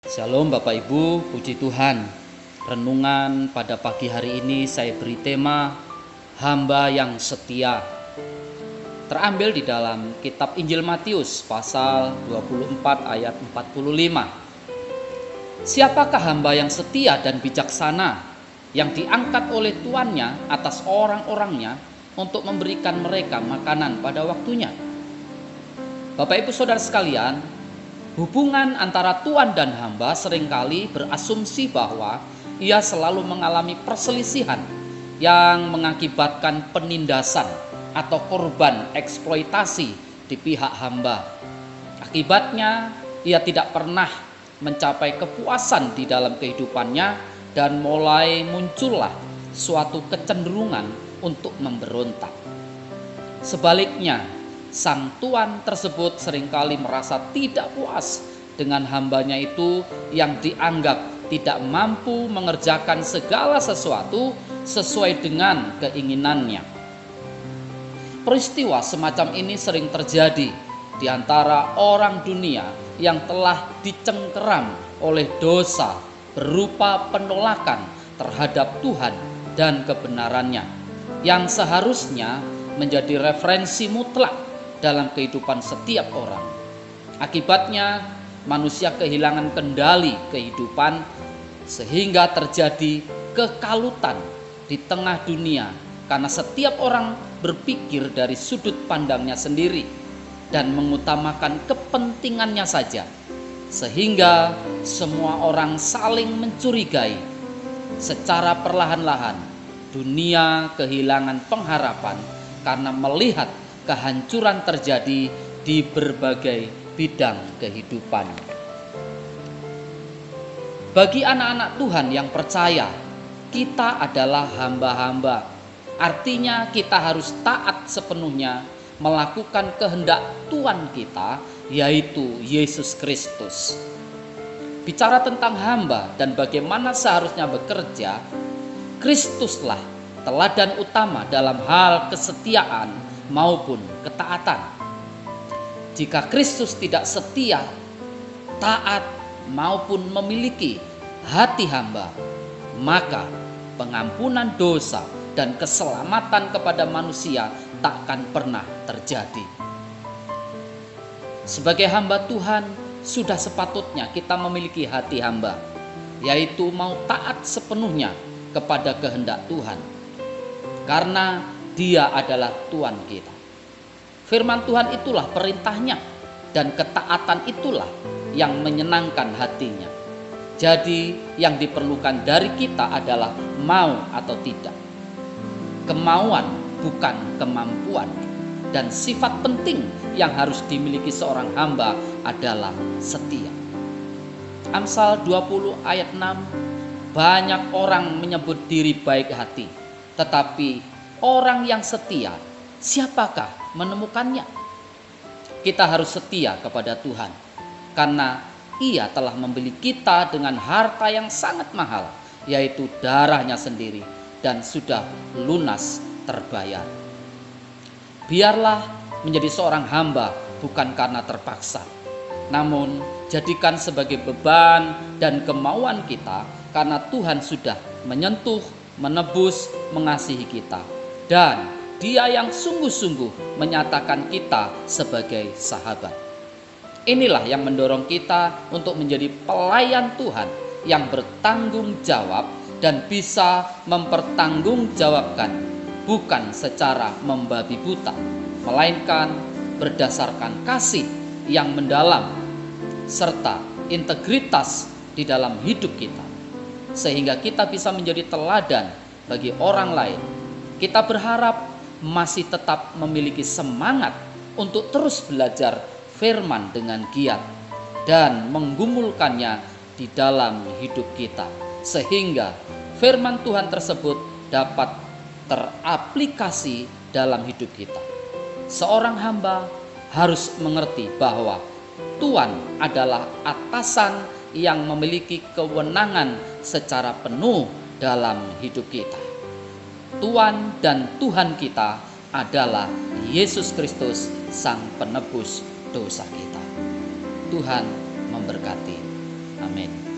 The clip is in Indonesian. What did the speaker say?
Shalom Bapak Ibu, puji Tuhan. Renungan pada pagi hari ini saya beri tema Hamba yang Setia. Terambil di dalam kitab Injil Matius pasal 24 ayat 45. Siapakah hamba yang setia dan bijaksana yang diangkat oleh tuannya atas orang-orangnya untuk memberikan mereka makanan pada waktunya? Bapak Ibu Saudara sekalian, hubungan antara tuan dan hamba seringkali berasumsi bahwa ia selalu mengalami perselisihan yang mengakibatkan penindasan atau korban eksploitasi di pihak hamba. Akibatnya, ia tidak pernah mencapai kepuasan di dalam kehidupannya dan mulai muncullah suatu kecenderungan untuk memberontak. Sebaliknya, sang tuan tersebut seringkali merasa tidak puas dengan hambanya itu yang dianggap tidak mampu mengerjakan segala sesuatu sesuai dengan keinginannya. Peristiwa semacam ini sering terjadi di antara orang dunia yang telah dicengkeram oleh dosa berupa penolakan terhadap Tuhan dan kebenarannya, yang seharusnya menjadi referensi mutlak dalam kehidupan setiap orang. Akibatnya manusia kehilangan kendali kehidupan sehingga terjadi kekalutan di tengah dunia karena setiap orang berpikir dari sudut pandangnya sendiri dan mengutamakan kepentingannya saja, sehingga semua orang saling mencurigai. Secara perlahan-lahan dunia kehilangan pengharapan karena melihat kehancuran terjadi di berbagai bidang kehidupan. Bagi anak-anak Tuhan yang percaya, kita adalah hamba-hamba. Artinya kita harus taat sepenuhnya melakukan kehendak Tuhan kita, yaitu Yesus Kristus. Bicara tentang hamba dan bagaimana seharusnya bekerja, Kristuslah teladan utama dalam hal kesetiaan maupun ketaatan. Jika Kristus tidak setia, taat maupun memiliki hati hamba, maka pengampunan dosa dan keselamatan kepada manusia takkan pernah terjadi. Sebagai hamba Tuhan, sudah sepatutnya kita memiliki hati hamba, yaitu mau taat sepenuhnya kepada kehendak Tuhan, karena Dia adalah Tuhan kita. Firman Tuhan itulah perintahnya, dan ketaatan itulah yang menyenangkan hatinya. Jadi yang diperlukan dari kita adalah mau atau tidak. Kemauan bukan kemampuan. Dan sifat penting yang harus dimiliki seorang hamba adalah setia. Amsal 20 ayat 6, banyak orang menyebut diri baik hati, tetapi orang yang setia, siapakah menemukannya? Kita harus setia kepada Tuhan, karena Ia telah membeli kita dengan harta yang sangat mahal, yaitu darahnya sendiri, dan sudah lunas terbayar. Biarlah menjadi seorang hamba bukan karena terpaksa, namun jadikan sebagai beban dan kemauan kita, karena Tuhan sudah menyentuh, menebus, mengasihi kita, dan Dia yang sungguh-sungguh menyatakan kita sebagai sahabat. Inilah yang mendorong kita untuk menjadi pelayan Tuhan yang bertanggung jawab dan bisa mempertanggungjawabkan, bukan secara membabi buta, melainkan berdasarkan kasih yang mendalam serta integritas di dalam hidup kita, sehingga kita bisa menjadi teladan bagi orang lain. Kita berharap masih tetap memiliki semangat untuk terus belajar firman dengan giat dan menggumulkannya di dalam hidup kita, sehingga firman Tuhan tersebut dapat teraplikasi dalam hidup kita. Seorang hamba harus mengerti bahwa Tuhan adalah atasan yang memiliki kewenangan secara penuh dalam hidup kita. Tuhan dan Tuhan kita adalah Yesus Kristus, Sang Penebus dosa kita. Tuhan memberkati. Amin.